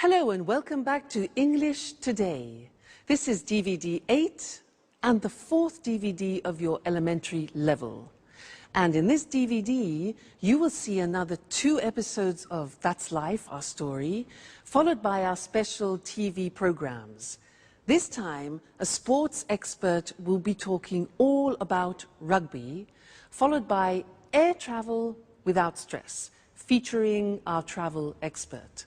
Hello and welcome back to English Today. This is DVD 8 and the fourth DVD of your elementary level. And in this DVD, you will see another 2 episodes of That's Life, our story, followed by our special TV programs. This time, a sports expert will be talking all about rugby, followed by air travel without stress, featuring our travel expert.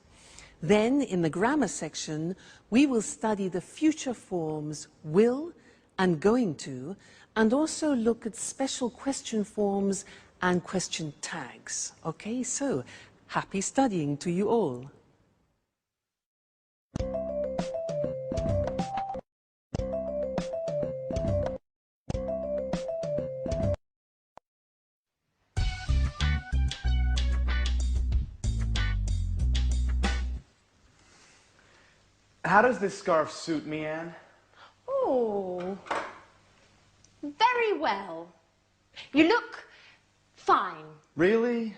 Then, in the grammar section, we will study the future forms will and going to, and also look at special question forms and question tags. Okay, so happy studying to you all. How does this scarf suit me, Anne? Oh, very well. You look fine. Really?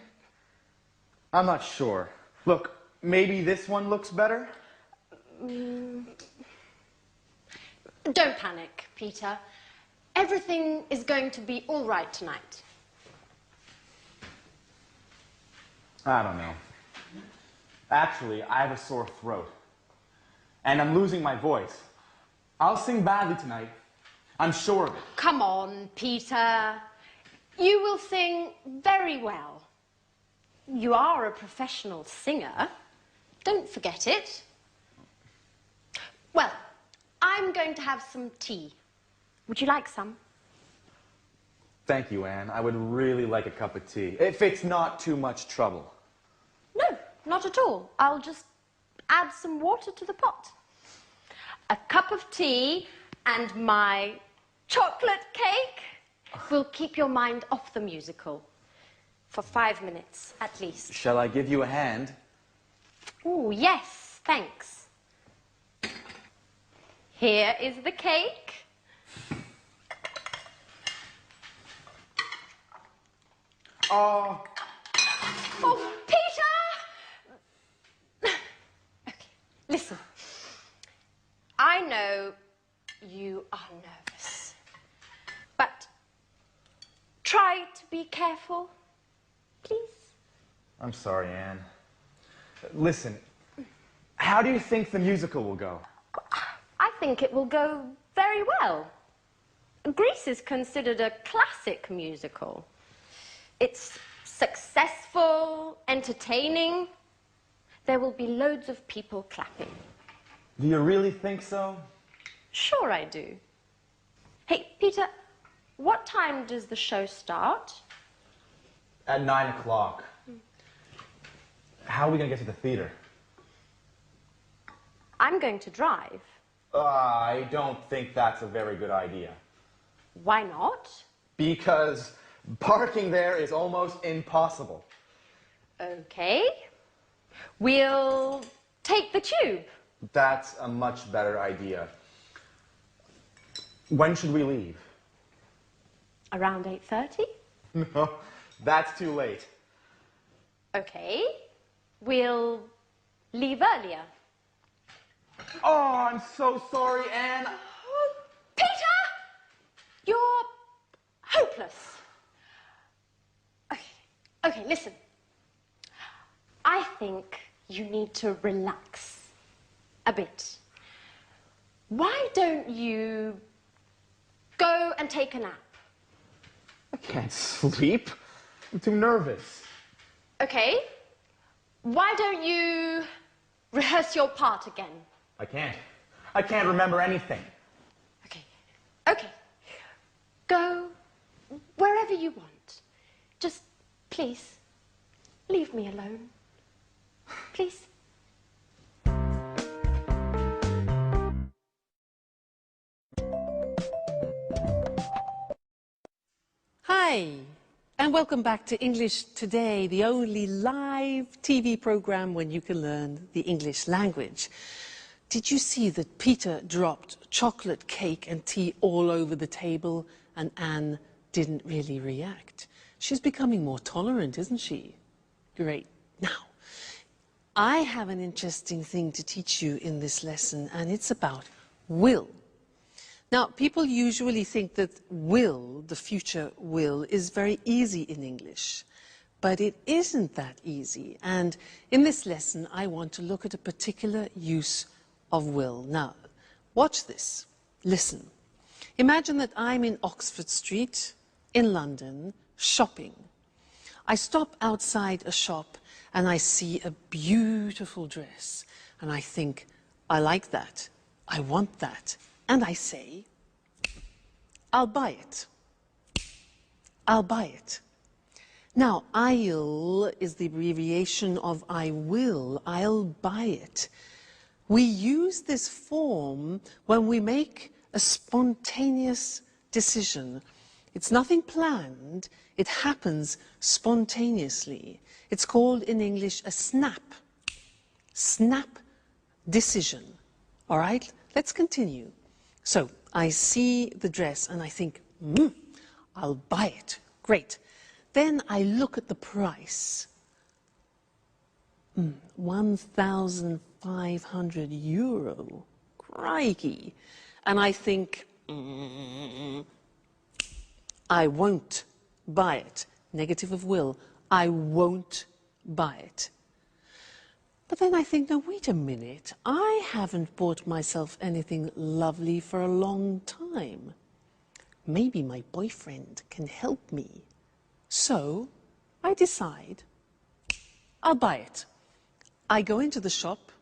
I'm not sure. Look, maybe this one looks better? Don't panic, Peter. Everything is going to be all right tonight. I don't know. Actually, I have a sore throat. And I'm losing my voice. I'll sing badly tonight. I'm sure of it. Come on, Peter. You will sing very well. You are a professional singer. Don't forget it. Well, I'm going to have some tea. Would you like some? Thank you, Anne. I would really like a cup of tea, if it's not too much trouble. No, not at all. I'll just add some water to the pot. A cup of tea and my chocolate cake will keep your mind off the musical for 5 minutes at least. Shall I give you a hand? Oh, yes, thanks. Here is the cake. Oh, Oh, Peter! Okay, listen. I know you are nervous, but try to be careful, please. I'm sorry, Anne. Listen, how do you think the musical will go? I think it will go very well. Grease is considered a classic musical. It's successful, entertaining. There will be loads of people clapping. Do you really think so? Sure I do. Hey, Peter, what time does the show start? At 9 o'clock. How are we going to get to the theater? I'm going to drive. I don't think that's a very good idea. Why not? Because parking there is almost impossible. Okay. We'll take the tube. That's a much better idea. When should we leave? Around 8:30? No, that's too late. Okay. We'll leave earlier. Oh, I'm so sorry, Anne. Oh, Peter! You're hopeless. Okay, listen. I think you need to relax a bit. Why don't you go and take a nap? I can't sleep. I'm too nervous. Okay. Why don't you rehearse your part again? I can't. I can't remember anything. Okay. Go wherever you want. Just, please, leave me alone. Please. Hi, and welcome back to English Today, the only live TV program when you can learn the English language. Did you see that Peter dropped chocolate cake and tea all over the table and Anne didn't really react? She's becoming more tolerant, isn't she? Great. Now, I have an interesting thing to teach you in this lesson, and it's about will. Now, people usually think that will, the future will, is very easy in English. But it isn't that easy. And in this lesson, I want to look at a particular use of will. Now, watch this. Listen. Imagine that I'm in Oxford Street, in London, shopping. I stop outside a shop and I see a beautiful dress. And I think, I like that. I want that. And I say, I'll buy it. I'll buy it. Now, I'll is the abbreviation of I will. I'll buy it. We use this form when we make a spontaneous decision. It's nothing planned. It happens spontaneously. It's called in English a snap. Snap decision. All right? Let's continue. So, I see the dress and I think, I'll buy it. Great. Then I look at the price. 1,500 euro. Crikey. And I think, I won't buy it. Negative of will. I won't buy it. But then I think, no, wait a minute. I haven't bought myself anything lovely for a long time. Maybe my boyfriend can help me. So I decide I'll buy it. I go into the shop.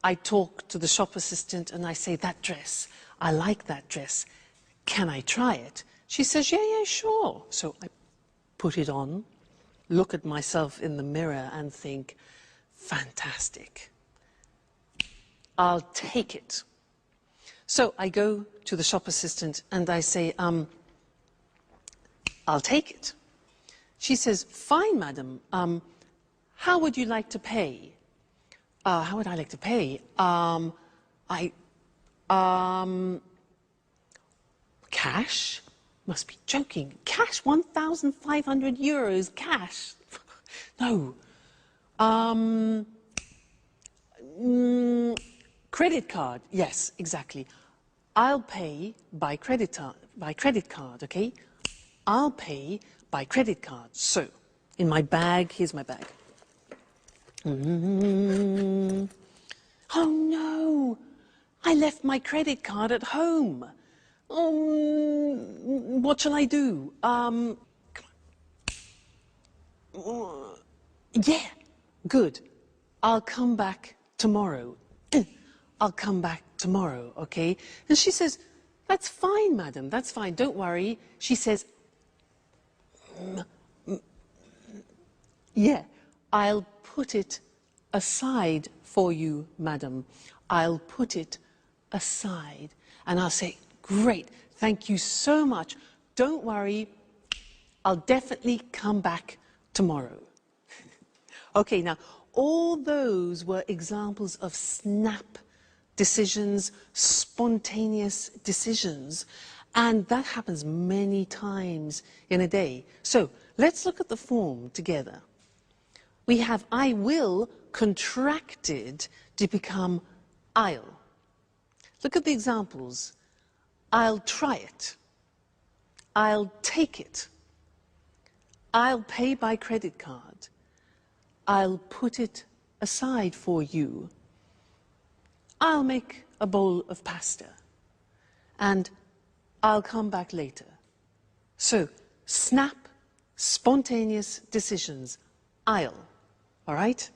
I talk to the shop assistant and I say, that dress, I like that dress. Can I try it? She says, yeah, sure. So I put it on, look at myself in the mirror and think, fantastic. I'll take it. So I go to the shop assistant and I say, I'll take it. She says, fine, madam. How would you like to pay? How would I like to pay? Cash? Must be joking. Cash, 1,500 euros, cash. No. Credit card. Yes, exactly. I'll pay by credit card, okay? I'll pay by credit card. So, in my bag, here's my bag. Oh no! I left my credit card at home. What shall I do? Come on. Yeah, good. I'll come back tomorrow. I'll come back tomorrow, okay? And she says, that's fine, madam, that's fine, don't worry. She says, yeah, I'll put it aside for you, madam. I'll put it aside. And I'll say, great, thank you so much. Don't worry, I'll definitely come back tomorrow. Okay, now, all those were examples of snap decisions, spontaneous decisions, and that happens many times in a day. So, let's look at the form together. We have I will contracted to become I'll. Look at the examples. I'll try it. I'll take it. I'll pay by credit card. I'll put it aside for you. I'll make a bowl of pasta. And I'll come back later. So, snap, spontaneous decisions. I'll. All right?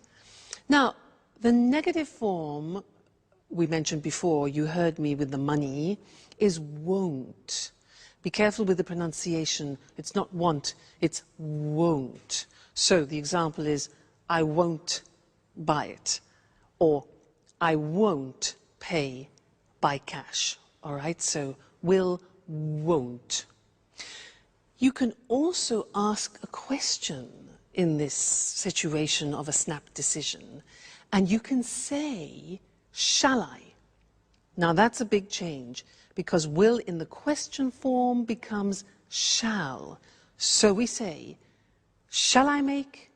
Now, the negative form we mentioned before, you heard me with the money, is won't. Be careful with the pronunciation. It's not want, it's won't. So the example is, I won't buy it. Or, I won't pay by cash. All right? So, will, won't. You can also ask a question in this situation of a snap decision. And you can say, shall I? Now that's a big change because will in the question form becomes shall. So we say, shall I make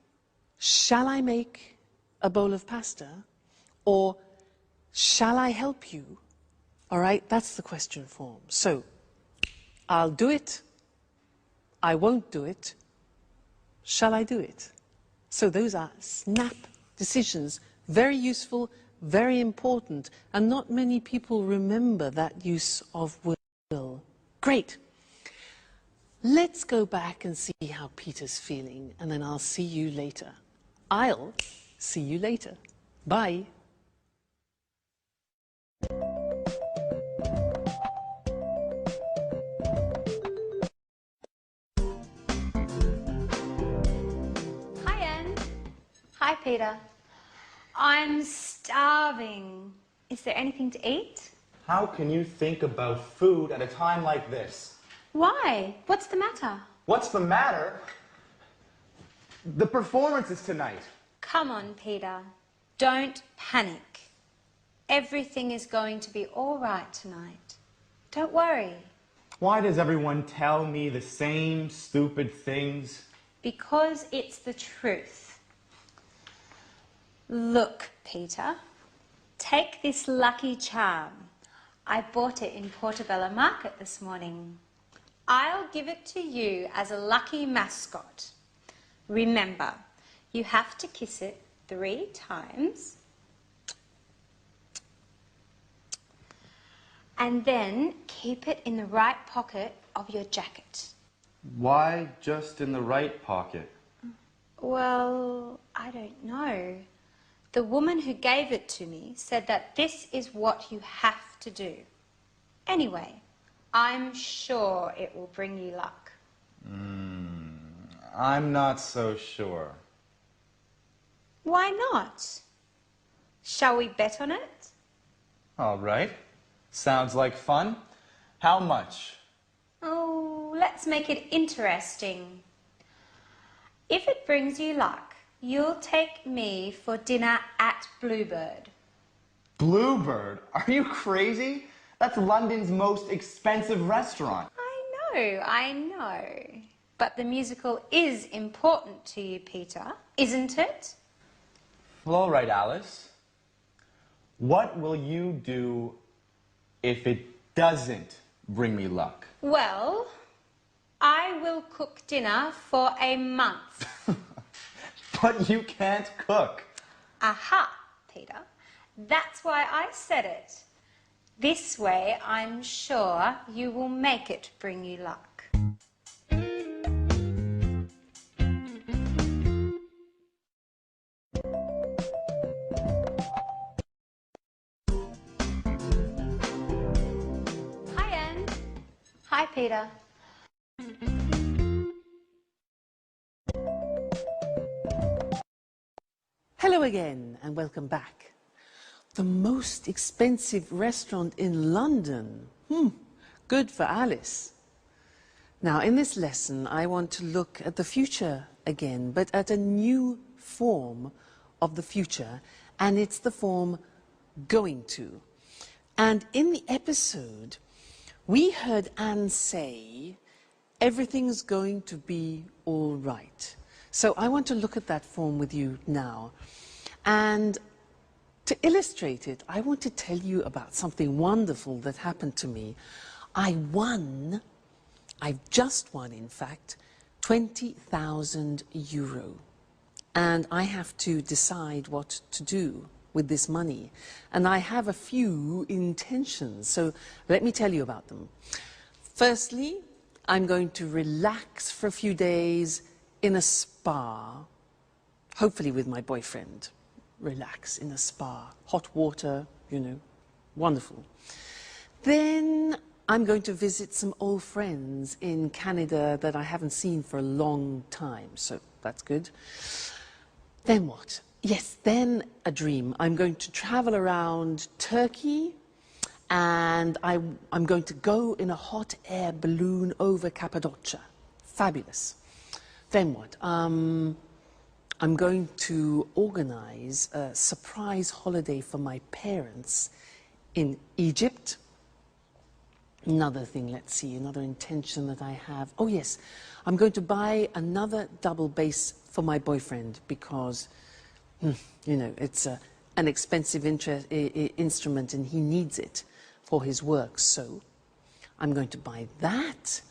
a bowl of pasta? Or shall I help you? All right, that's the question form. So, I'll do it. I won't do it. Shall I do it? So those are snap decisions, very useful, very important, and not many people remember that use of will. Great. Let's go back and see how Peter's feeling, and then I'll see you later. I'll see you later. Bye. Hi, Anne. Hi, Peter. I'm starving. Is there anything to eat? How can you think about food at a time like this? Why? What's the matter? What's the matter? The performance is tonight. Come on, Peter. Don't panic. Everything is going to be all right tonight. Don't worry. Why does everyone tell me the same stupid things? Because it's the truth. Look, Peter. Take this lucky charm. I bought it in Portobello Market this morning. I'll give it to you as a lucky mascot. Remember, you have to kiss it 3 times. And then keep it in the right pocket of your jacket. Why just in the right pocket? Well, I don't know. The woman who gave it to me said that this is what you have to do. Anyway, I'm sure it will bring you luck. I'm not so sure. Why not? Shall we bet on it? All right. Sounds like fun. How much? Oh, let's make it interesting. If it brings you luck, you'll take me for dinner at Bluebird. Bluebird? Are you crazy? That's London's most expensive restaurant. I know. But the musical is important to you, Peter, isn't it? Well, all right, Alice. What will you do if it doesn't bring me luck? Well, I will cook dinner for a month. But you can't cook. Aha, Peter. That's why I said it. This way, I'm sure you will make it bring you luck. Hi, Anne. Hi, Peter. Hello again and welcome back. The most expensive restaurant in London. Good for Alice. Now, in this lesson, I want to look at the future again, but at a new form of the future, and it's the form going to. And in the episode, we heard Anne say, everything's going to be all right. So I want to look at that form with you now. And to illustrate it, I want to tell you about something wonderful that happened to me. I've just won, in fact, 20,000 euro. And I have to decide what to do with this money. And I have a few intentions, so let me tell you about them. Firstly, I'm going to relax for a few days in a spa, hopefully with my boyfriend. Relax in a spa, hot water, you know, wonderful. Then I'm going to visit some old friends in Canada that I haven't seen for a long time, so that's good. Then what? Yes, then a dream. I'm going to travel around Turkey, and I'm going to go in a hot air balloon over Cappadocia. Fabulous. Then what? I'm going to organize a surprise holiday for my parents in Egypt. Another thing, let's see, another intention that I have. Oh yes, I'm going to buy another double bass for my boyfriend because You know, it's an expensive instrument and he needs it for his work. So I'm going to buy that.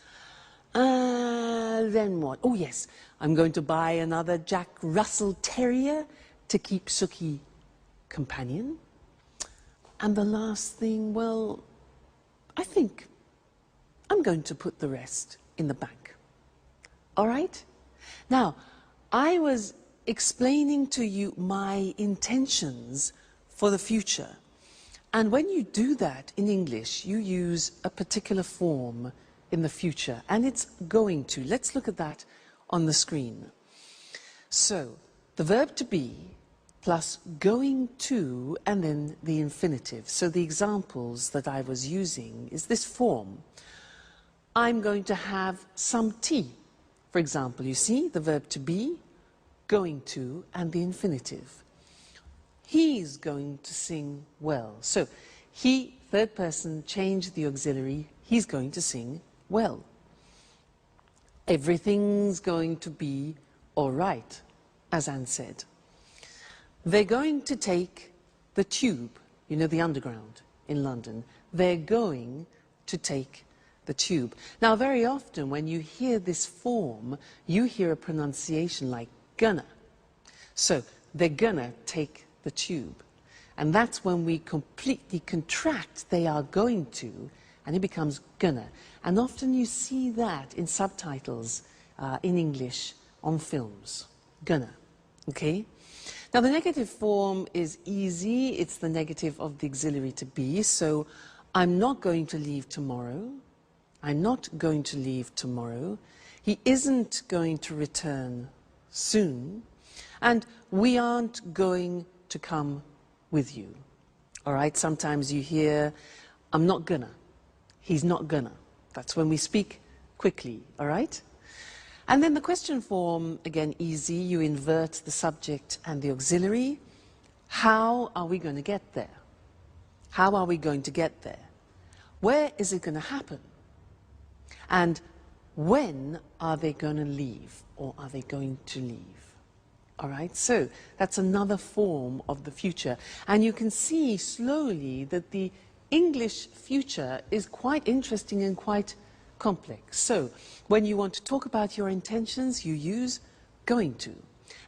Then what? Oh, yes, I'm going to buy another Jack Russell Terrier to keep Suki companion. And the last thing, well, I think I'm going to put the rest in the bank. All right? Now, I was explaining to you my intentions for the future. And when you do that in English, you use a particular form in the future, and it's going to. Let's look at that on the screen. So, the verb to be plus going to and then the infinitive. So the examples that I was using is this form. I'm going to have some tea. For example, you see the verb to be, going to, and the infinitive. He's going to sing well. So he, third person, changed the auxiliary. He's going to sing well. Everything's going to be all right, as Anne said. They're going to take the tube, you know, the underground in London. They're going to take the tube. Now, very often when you hear this form, you hear a pronunciation like gonna. So they're gonna take the tube. And that's when we completely contract they are going to, and it becomes gonna. And often you see that in subtitles in English on films. Gonna. Okay? Now the negative form is easy. It's the negative of the auxiliary to be. So I'm not going to leave tomorrow. I'm not going to leave tomorrow. He isn't going to return soon. And we aren't going to come with you. All right? Sometimes you hear, I'm not gonna. He's not gonna. That's when we speak quickly. All right? And then the question form, again, easy. You invert the subject and the auxiliary. How are we going to get there? How are we going to get there? Where is it going to happen? And when are they going to leave, or are they going to leave? All right, so that's another form of the future. And you can see slowly that the English future is quite interesting and quite complex. So when you want to talk about your intentions, you use going to.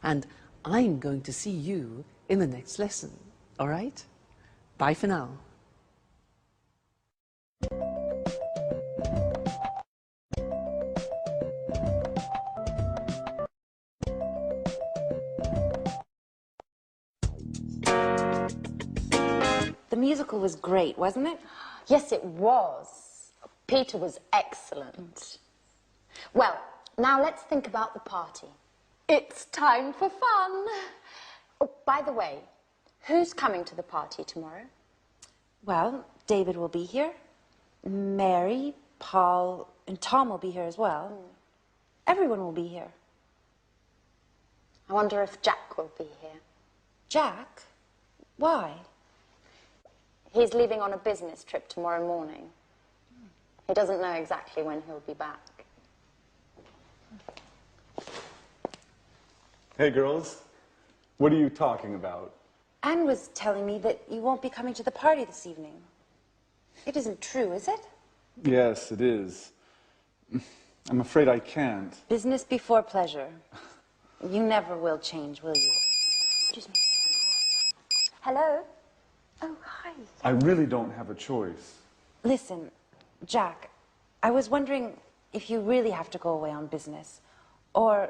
And I'm going to see you in the next lesson. All right? Bye for now. The musical was great, wasn't it? Yes, it was. Peter was excellent. Well, now let's think about the party. It's time for fun. Oh, by the way, who's coming to the party tomorrow? Well, David will be here. Mary, Paul, and Tom will be here as well. Everyone will be here. I wonder if Jack will be here. Jack? Why? He's leaving on a business trip tomorrow morning. He doesn't know exactly when he'll be back. Hey, girls. What are you talking about? Anne was telling me that you won't be coming to the party this evening. It isn't true, is it? Yes, it is. I'm afraid I can't. Business before pleasure. You never will change, will you? Excuse me. Hello? Oh, hi. I really don't have a choice. Listen, Jack, I was wondering if you really have to go away on business, or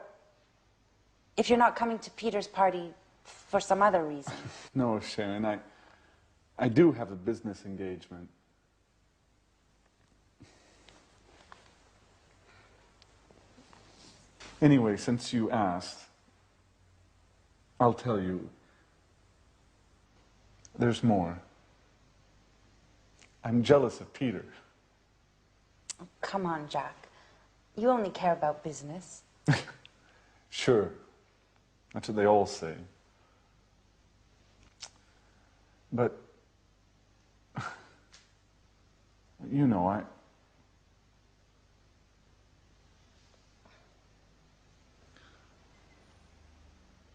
if you're not coming to Peter's party for some other reason. No, Sharon, I do have a business engagement. Anyway, since you asked, I'll tell you. There's more. I'm jealous of Peter. Oh, come on, Jack. You only care about business. Sure. That's what they all say. But, you know,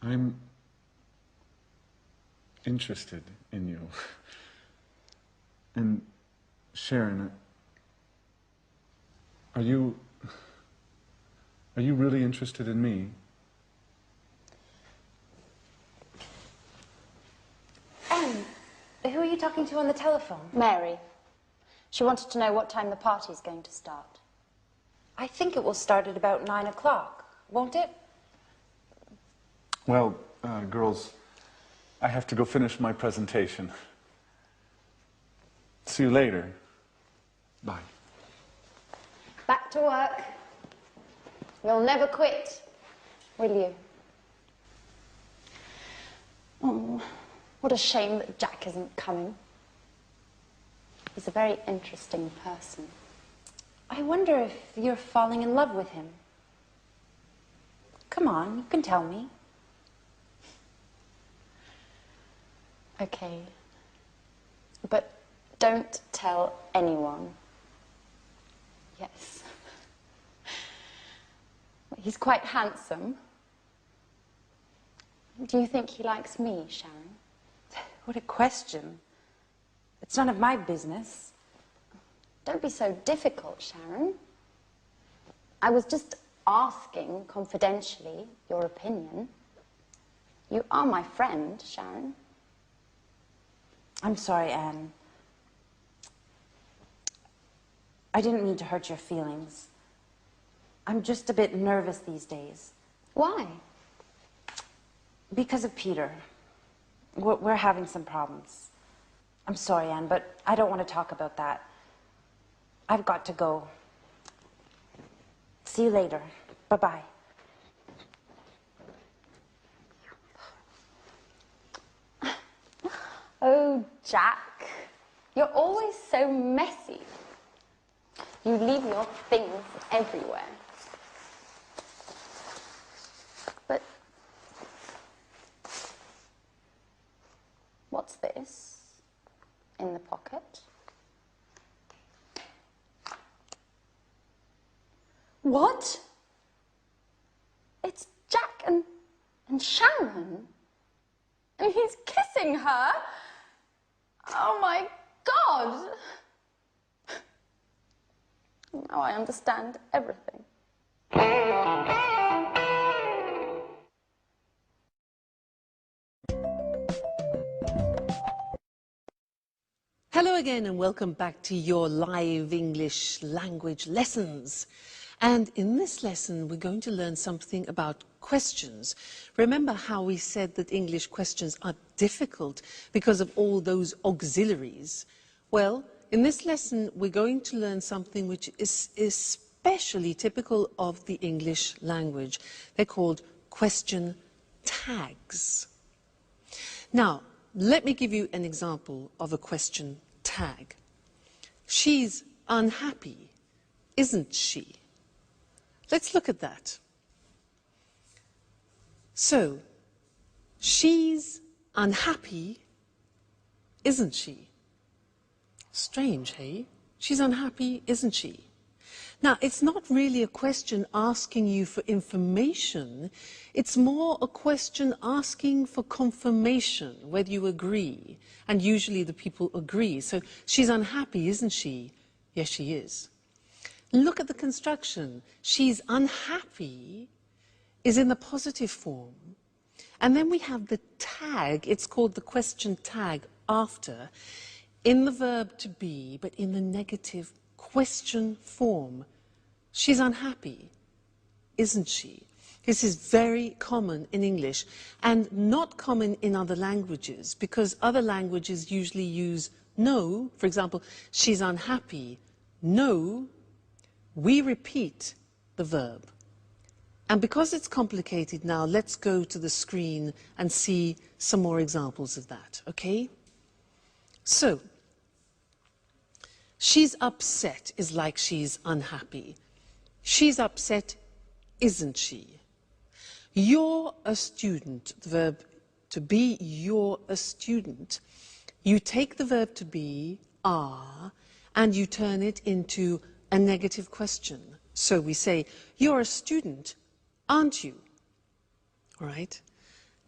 I'm interested in you. And Sharon, are you really interested in me? Anne, who are you talking to on the telephone? Mary. She wanted to know what time the party's going to start. I think it will start at about 9 o'clock, won't it? Well, girls, I have to go finish my presentation. See you later. Bye. Back to work. You'll never quit, will you? Oh, what a shame that Jack isn't coming. He's a very interesting person. I wonder if you're falling in love with him. Come on, you can tell me. Okay. But don't tell anyone. Yes. He's quite handsome. Do you think he likes me, Sharon? What a question. It's none of my business. Don't be so difficult, Sharon. I was just asking, confidentially, your opinion. You are my friend, Sharon. I'm sorry, Anne. I didn't mean to hurt your feelings. I'm just a bit nervous these days. Why? Because of Peter. We're having some problems. I'm sorry, Anne, but I don't want to talk about that. I've got to go. See you later. Bye-bye. Oh, Jack, you're always so messy. You leave your things everywhere. But what's this in the pocket? What? It's Jack and Sharon. And he's kissing her. Oh my God. Now I understand everything. Hello again and welcome back to your live English language lessons. And in this lesson, we're going to learn something about questions. Remember how we said that English questions are difficult because of all those auxiliaries? Well, in this lesson, we're going to learn something which is especially typical of the English language. They're called question tags. Now, let me give you an example of a question tag. She's unhappy, isn't she? Let's look at that. So, she's unhappy, isn't she? Strange, hey? She's unhappy, isn't she? Now, it's not really a question asking you for information. It's more a question asking for confirmation, whether you agree. And usually the people agree. So, she's unhappy, isn't she? Yes, she is. Look at the construction. She's unhappy is in the positive form. And then we have the tag. It's called the question tag after, in the verb to be, but in the negative question form. She's unhappy, isn't she? This is very common in English and not common in other languages because other languages usually use no. For example, she's unhappy. No, we repeat the verb. And because it's complicated now, let's go to the screen and see some more examples of that, okay? So, she's upset is like she's unhappy. She's upset, isn't she? You're a student, the verb to be, you're a student. You take the verb to be, are, and you turn it into a negative question. So we say, you're a student, aren't you? All right?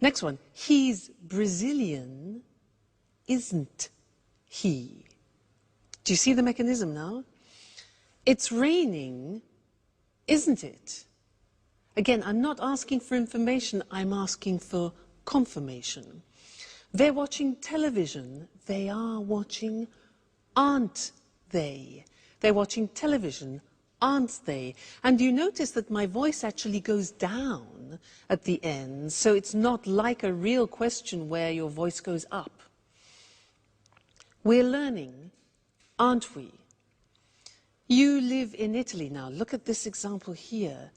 Next one. He's Brazilian, isn't he? Do you see the mechanism now? It's raining, isn't it? Again, I'm not asking for information, I'm asking for confirmation. They're watching television. They are watching, aren't they? They're watching television, aren't they? And you notice that my voice actually goes down at the end, so it's not like a real question where your voice goes up. We're learning, aren't we? You live in Italy now. Look at this example here.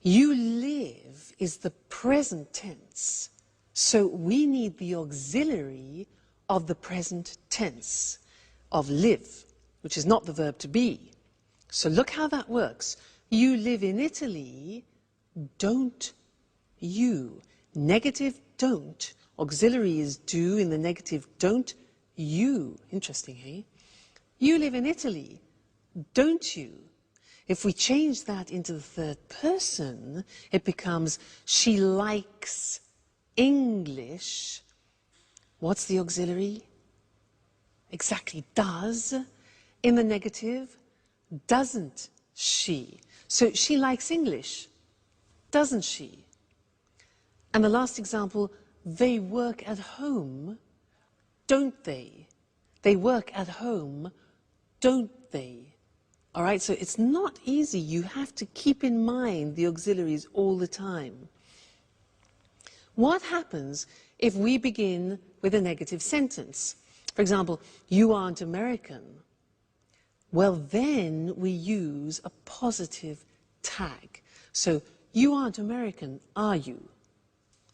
You live is the present tense, so we need the auxiliary of the present tense of live, which is not the verb to be. So look how that works. You live in Italy, don't you? Negative don't. Auxiliary is do in the negative don't you. Interesting, hey? You live in Italy, don't you? If we change that into the third person, it becomes she likes English. What's the auxiliary? Exactly, does. In the negative, doesn't she? So she likes English, doesn't she? And the last example, they work at home, don't they? They work at home, don't they? All right, so it's not easy. You have to keep in mind the auxiliaries all the time. What happens if we begin with a negative sentence? For example, you aren't American. Well, then we use a positive tag. So, you aren't American, are you?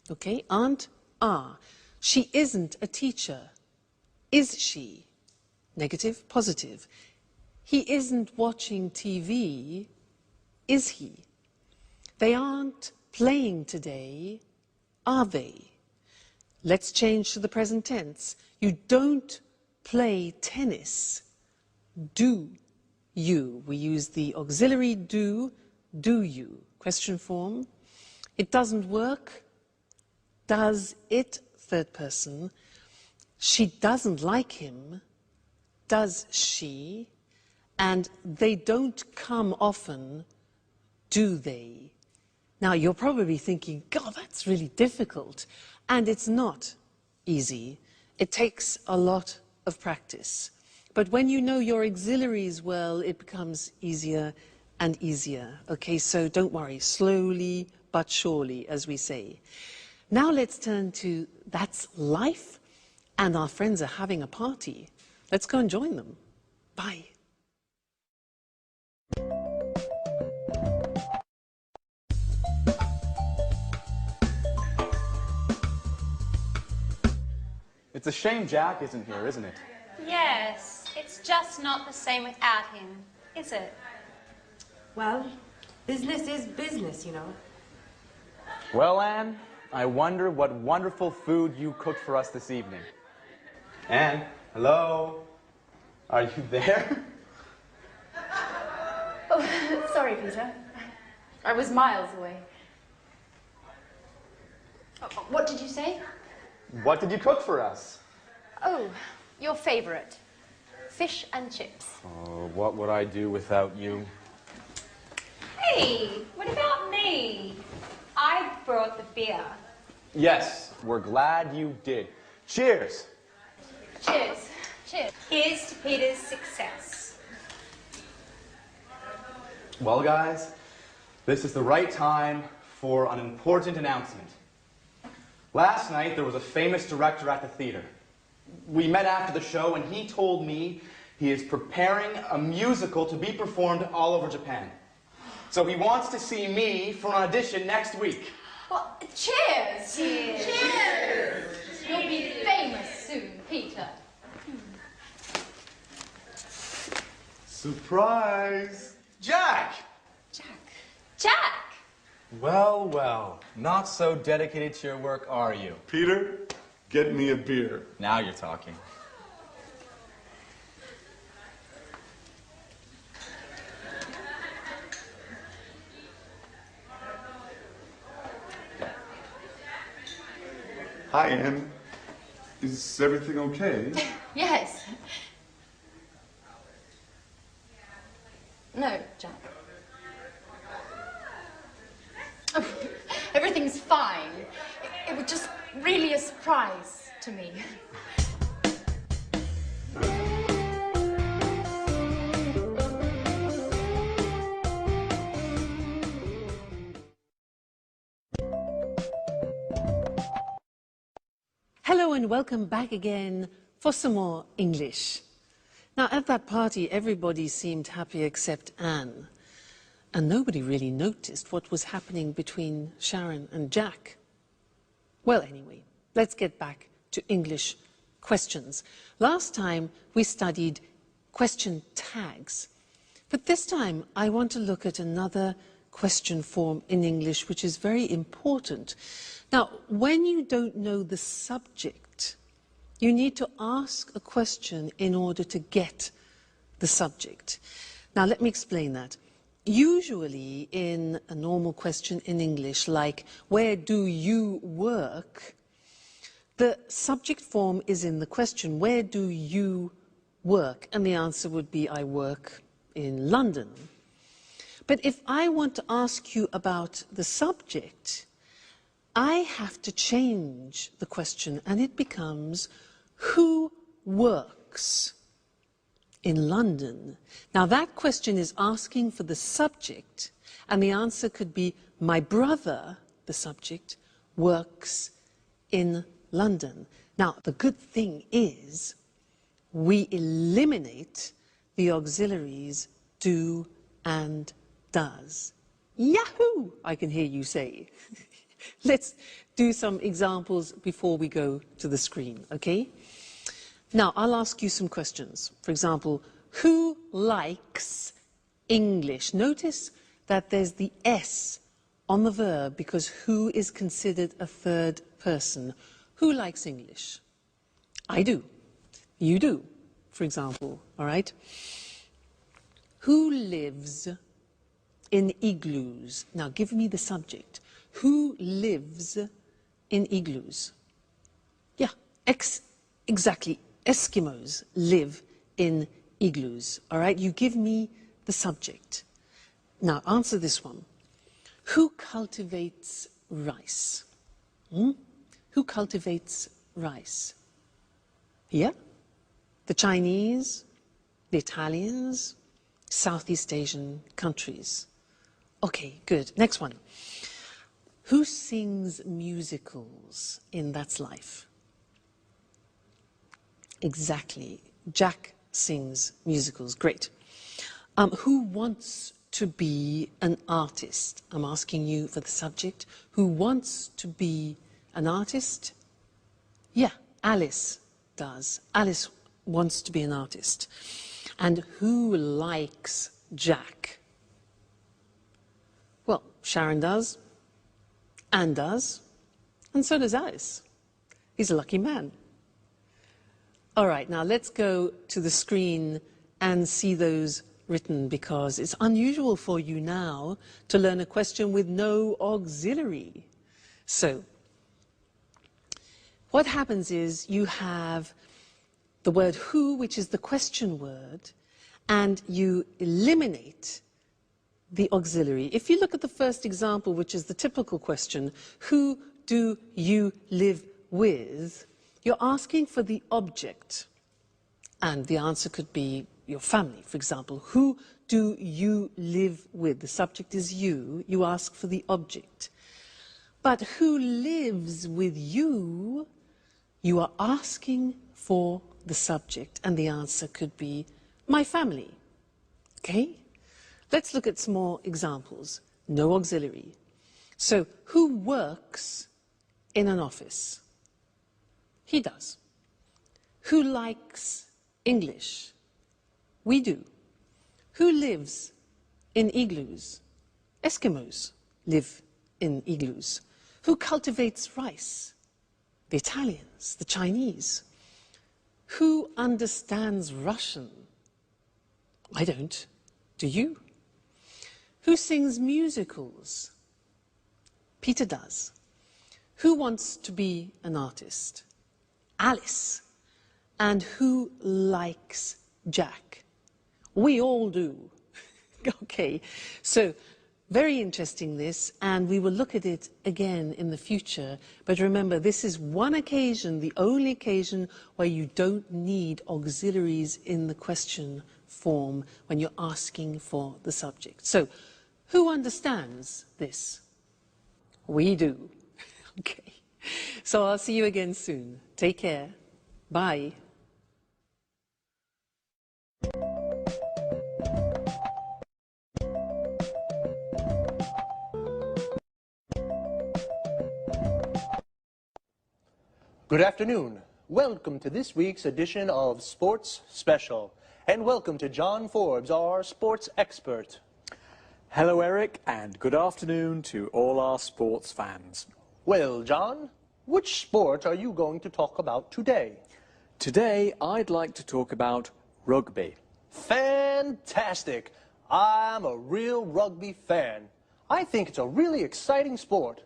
Okay, aren't, are. She isn't a teacher. Is she? Negative, positive. He isn't watching TV, is he? They aren't playing today, are they? Let's change to the present tense. You don't play tennis, do you? We use the auxiliary do you? Question form. It doesn't work, does it? Third person. She doesn't like him, does she? And they don't come often, do they? Now, you're probably thinking, God, that's really difficult. And it's not easy. It takes a lot of practice. But when you know your auxiliaries well, it becomes easier and easier. Okay, so don't worry, slowly but surely, as we say. Now let's turn to that's life, and our friends are having a party. Let's go and join them. Bye. It's a shame Jack isn't here, isn't it? Yes, it's just not the same without him, is it? Well, business is business, you know. Well, Anne, I wonder what wonderful food you cooked for us this evening. Anne, hello? Are you there? Oh, sorry, Peter. I was miles away. What did you say? What did you cook for us? Oh, your favorite. Fish and chips. Oh, what would I do without you? Hey, what about me? I brought the beer. Yes, we're glad you did. Cheers! Cheers. Cheers. Here's to Peter's success. Well, guys, this is the right time for an important announcement. Last night, there was a famous director at the theater. We met after the show, and he told me he is preparing a musical to be performed all over Japan. So he wants to see me for an audition next week. Well, cheers! Cheers! Cheers! You'll be famous soon, Peter. Surprise! Jack! Jack! Well, well, not so dedicated to your work, are you? Peter, get me a beer. Now you're talking. Hi, Anne. Is everything okay? Yes. No, Jack. Oh, everything's fine. It was just really a surprise to me. Hello and welcome back again for some more English. Now, at that party, everybody seemed happy except Anne. And nobody really noticed what was happening between Sharon and Jack. Well, anyway, let's get back to English questions. Last time we studied question tags. But this time I want to look at another question form in English which is very important. Now, when you don't know the subject, you need to ask a question in order to get the subject. Now, let me explain that. Usually in a normal question in English, like, where do you work? The subject form is in the question, where do you work? And the answer would be, I work in London. But if I want to ask you about the subject, I have to change the question and it becomes, who works in London? Now that question is asking for the subject and the answer could be, my brother, the subject, works in London. Now the good thing is we eliminate the auxiliaries do and does. Yahoo! I can hear you say. Let's do some examples before we go to the screen, okay? Now, I'll ask you some questions. For example, who likes English? Notice that there's the S on the verb because who is considered a third person. Who likes English? I do. You do, for example, all right? Who lives in igloos? Now, give me the subject. Who lives in igloos? Yeah, exactly. Eskimos live in igloos, all right? You give me the subject. Now, answer this one. Who cultivates rice? Who cultivates rice? Yeah? The Chinese, the Italians, Southeast Asian countries. Okay, good. Next one. Who sings musicals in That's Life? Exactly. Jack sings musicals. Great. Who wants to be an artist? I'm asking you for the subject. Who wants to be an artist? Yeah, Alice does. Alice wants to be an artist. And who likes Jack? Well, Sharon does. Anne does, and so does Alice. He's a lucky man. All right, now let's go to the screen and see those written because it's unusual for you now to learn a question with no auxiliary. So, what happens is you have the word who, which is the question word, and you eliminate the auxiliary. If you look at the first example, which is the typical question, who do you live with? You're asking for the object. And the answer could be your family, for example. Who do you live with? The subject is you. You ask for the object. But who lives with you? You are asking for the subject. And the answer could be my family. Okay? Let's look at some more examples. No auxiliary. So, who works in an office? He does. Who likes English? We do. Who lives in igloos? Eskimos live in igloos. Who cultivates rice? The Italians, the Chinese. Who understands Russian? I don't. Do you? Who sings musicals? Peter does. Who wants to be an artist? Alice. And who likes Jack? We all do. Okay, so very interesting this, and we will look at it again in the future. But remember, this is one occasion, the only occasion where you don't need auxiliaries in the question form when you're asking for the subject. So, who understands this? We do. Okay. So I'll see you again soon. Take care. Bye. Good afternoon. Welcome to this week's edition of Sports Special. And welcome to John Forbes, our sports expert. Hello, Eric, and good afternoon to all our sports fans. Well, John, which sport are you going to talk about today? Today, I'd like to talk about rugby. Fantastic! I'm a real rugby fan. I think it's a really exciting sport.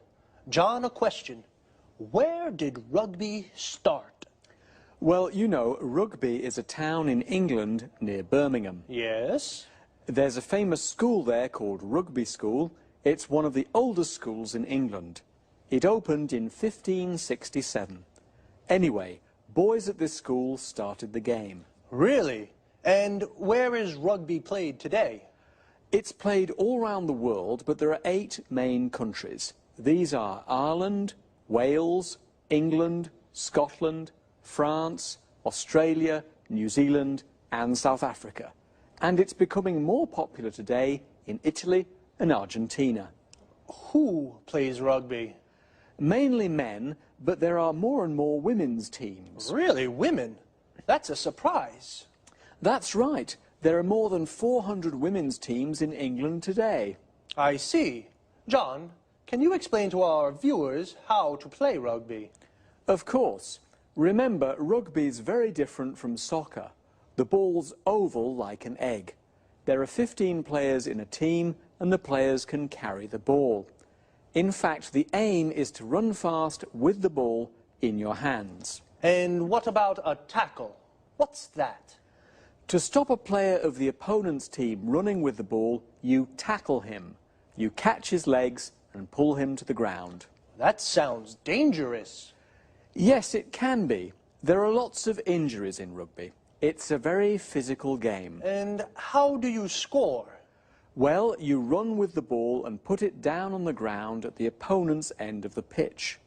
John, a question. Where did rugby start? Well, you know, Rugby is a town in England near Birmingham. Yes? There's a famous school there called Rugby School. It's one of the oldest schools in England. It opened in 1567. Anyway, boys at this school started the game. Really? And where is rugby played today? It's played all around the world, but there are 8 main countries. These are Ireland, Wales, England, Scotland, France, Australia, New Zealand and South Africa. And it's becoming more popular today in Italy and Argentina. Who plays rugby? Mainly men, but there are more and more women's teams. Really? Women? That's a surprise. That's right. There are more than 400 women's teams in England today. I see. John, can you explain to our viewers how to play rugby? Of course. Remember, rugby is very different from soccer. The ball's oval like an egg. There are 15 players in a team and the players can carry the ball. In fact, the aim is to run fast with the ball in your hands. And what about a tackle? What's that? To stop a player of the opponent's team running with the ball, you tackle him. You catch his legs and pull him to the ground. That sounds dangerous. Yes, it can be. There are lots of injuries in rugby. It's a very physical game. And how do you score? Well, you run with the ball and put it down on the ground at the opponent's end of the pitch.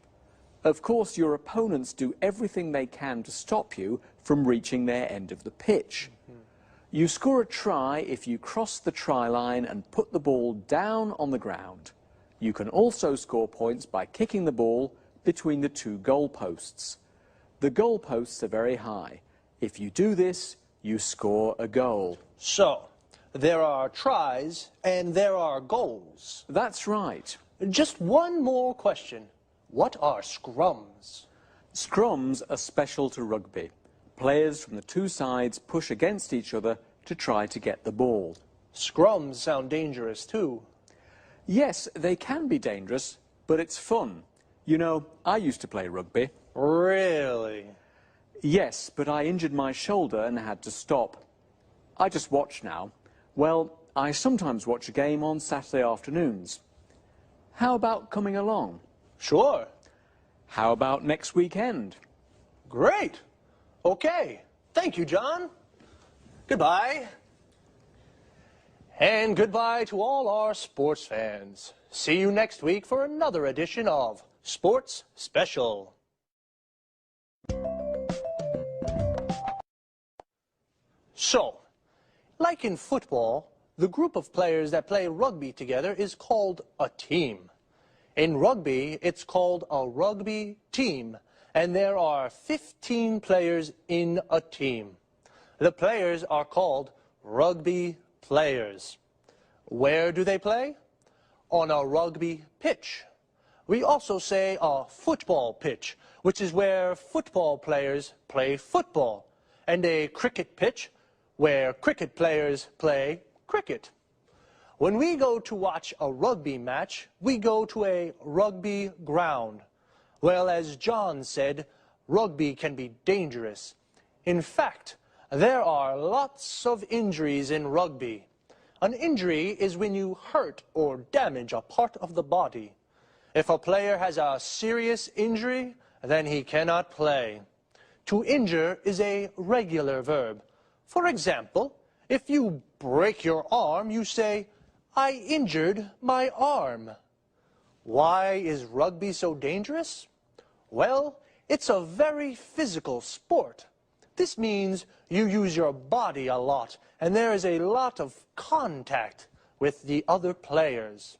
Of course, your opponents do everything they can to stop you from reaching their end of the pitch. You score a try if you cross the try line and put the ball down on the ground. You can also score points by kicking the ball between the 2 goalposts. The goalposts are very high. If you do this, you score a goal. So, there are tries and there are goals. That's right. Just one more question. What are scrums? Scrums are special to rugby. Players from the 2 sides push against each other to try to get the ball. Scrums sound dangerous too. Yes, they can be dangerous, but it's fun. You know, I used to play rugby. Really? Yes, but I injured my shoulder and had to stop. I just watch now. Well, I sometimes watch a game on Saturday afternoons. How about coming along? Sure. How about next weekend? Great. Okay. Thank you, John. Goodbye. And goodbye to all our sports fans. See you next week for another edition of Sports Special. So, like in football, the group of players that play rugby together is called a team. In rugby, it's called a rugby team, and there are 15 players in a team. The players are called rugby players. Where do they play? On a rugby pitch. We also say a football pitch, which is where football players play football, and a cricket pitch, where cricket players play cricket. When we go to watch a rugby match, we go to a rugby ground. Well, as John said, rugby can be dangerous. In fact, there are lots of injuries in rugby. An injury is when you hurt or damage a part of the body. If a player has a serious injury, then he cannot play. To injure is a regular verb. For example, if you break your arm, you say, "I injured my arm." Why is rugby so dangerous? Well, it's a very physical sport. This means you use your body a lot, and there is a lot of contact with the other players.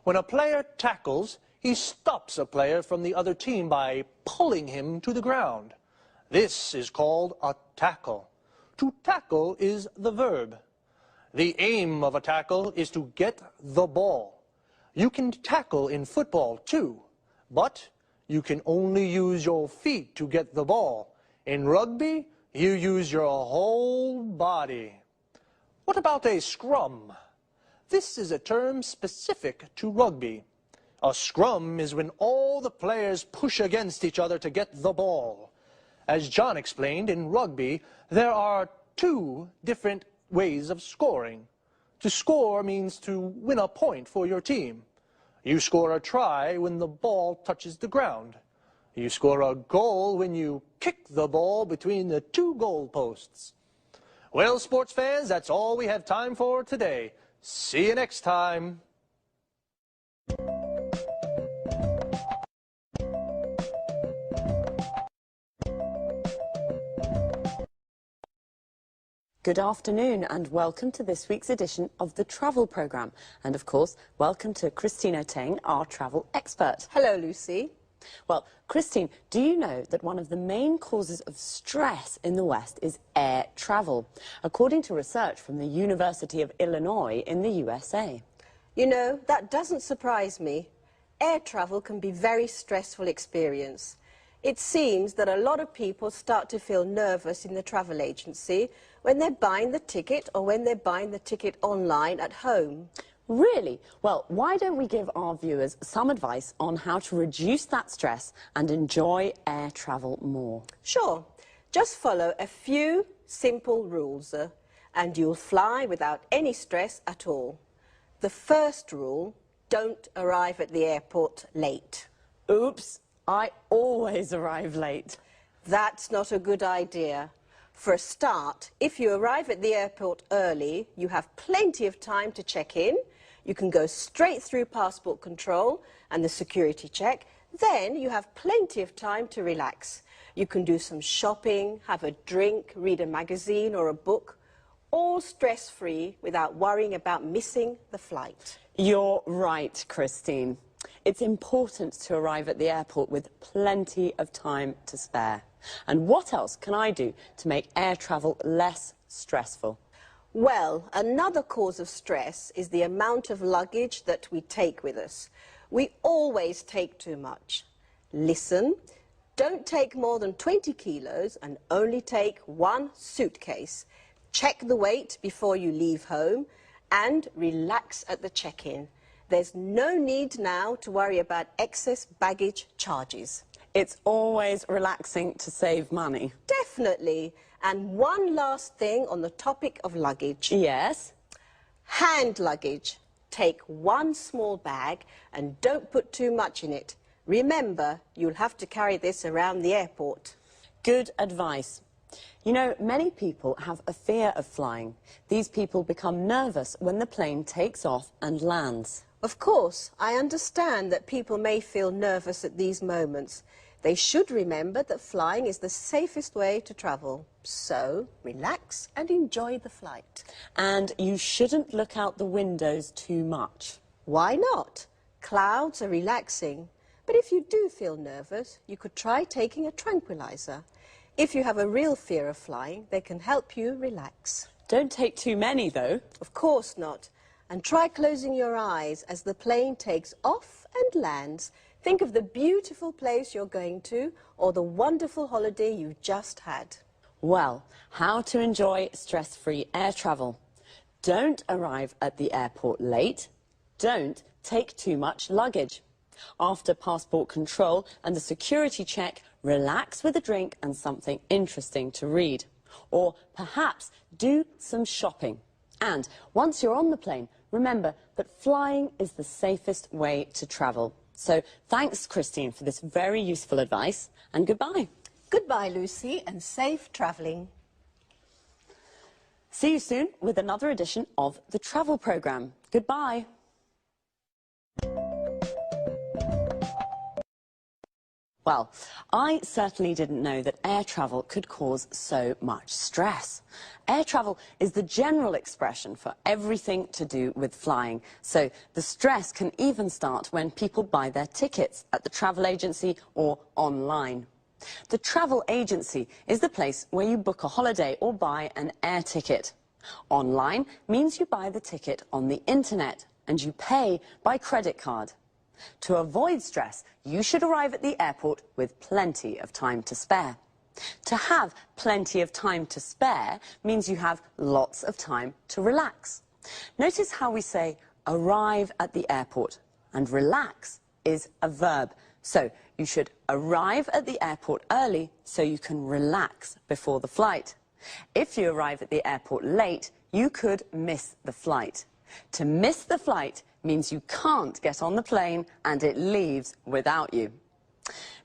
When a player tackles, he stops a player from the other team by pulling him to the ground. This is called a tackle. To tackle is the verb. The aim of a tackle is to get the ball. You can tackle in football too, but you can only use your feet to get the ball. In rugby, you use your whole body. What about a scrum? This is a term specific to rugby. A scrum is when all the players push against each other to get the ball. As John explained, in rugby, there are two different ways of scoring. To score means to win a point for your team. You score a try when the ball touches the ground. You score a goal when you kick the ball between the two goal posts. Well, sports fans, that's all we have time for today. See you next time. Good afternoon and welcome to this week's edition of the Travel Programme. And of course, welcome to Christine Oteng, our travel expert. Hello, Lucy. Well, Christine, do you know that one of the main causes of stress in the West is air travel, according to research from the University of Illinois in the USA? You know, that doesn't surprise me. Air travel can be a very stressful experience. It seems that a lot of people start to feel nervous in the travel agency when they're buying the ticket or when they're buying the ticket online at home. Really? Well, why don't we give our viewers some advice on how to reduce that stress and enjoy air travel more? Sure. Just follow a few simple rules and you'll fly without any stress at all. The first rule, don't arrive at the airport late. Oops, I always arrive late. That's not a good idea. For a start, if you arrive at the airport early, you have plenty of time to check in. You can go straight through passport control and the security check. Then you have plenty of time to relax. You can do some shopping, have a drink, read a magazine or a book, all stress-free without worrying about missing the flight. You're right, Christine. It's important to arrive at the airport with plenty of time to spare. And what else can I do to make air travel less stressful? Well, another cause of stress is the amount of luggage that we take with us. We always take too much. Listen, don't take more than 20 kilos and only take one suitcase. Check the weight before you leave home and relax at the check-in. There's no need now to worry about excess baggage charges. It's always relaxing to save money. Definitely. And one last thing on the topic of luggage. Yes? Hand luggage. Take one small bag and don't put too much in it. Remember, you'll have to carry this around the airport. Good advice. You know, many people have a fear of flying. These people become nervous when the plane takes off and lands. Of course, I understand that people may feel nervous at these moments. They should remember that flying is the safest way to travel. So, relax and enjoy the flight. And you shouldn't look out the windows too much. Why not? Clouds are relaxing. But if you do feel nervous, you could try taking a tranquilizer. If you have a real fear of flying, they can help you relax. Don't take too many, though. Of course not. And try closing your eyes as the plane takes off and lands. Think of the beautiful place you're going to or the wonderful holiday you just had. Well, how to enjoy stress-free air travel. Don't arrive at the airport late. Don't take too much luggage. After passport control and the security check, relax with a drink and something interesting to read. Or perhaps do some shopping. And once you're on the plane, remember that flying is the safest way to travel. So thanks, Christine, for this very useful advice, and goodbye. Goodbye, Lucy, and safe travelling. See you soon with another edition of the Travel Programme. Goodbye. Well, I certainly didn't know that air travel could cause so much stress. Air travel is the general expression for everything to do with flying. So the stress can even start when people buy their tickets at the travel agency or online. The travel agency is the place where you book a holiday or buy an air ticket. Online means you buy the ticket on the internet and you pay by credit card. To avoid stress, you should arrive at the airport with plenty of time to spare. To have plenty of time to spare means you have lots of time to relax. Notice how we say arrive at the airport, and relax is a verb. So you should arrive at the airport early so you can relax before the flight. If you arrive at the airport late, you could miss the flight. To miss the flight means you can't get on the plane and it leaves without you.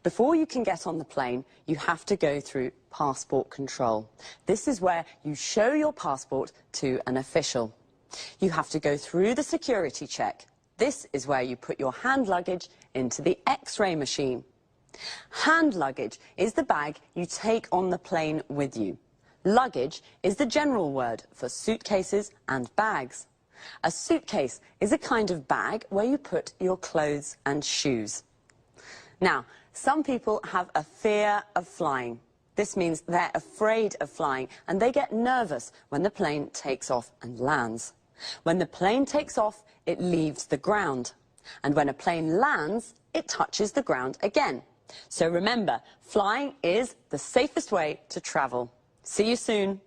Before you can get on the plane, you have to go through passport control. This is where you show your passport to an official. You have to go through the security check. This is where you put your hand luggage into the X-ray machine. Hand luggage is the bag you take on the plane with you. Luggage is the general word for suitcases and bags. A suitcase is a kind of bag where you put your clothes and shoes. Now, some people have a fear of flying. This means they're afraid of flying and they get nervous when the plane takes off and lands. When the plane takes off, it leaves the ground. And when a plane lands, it touches the ground again. So remember, flying is the safest way to travel. See you soon.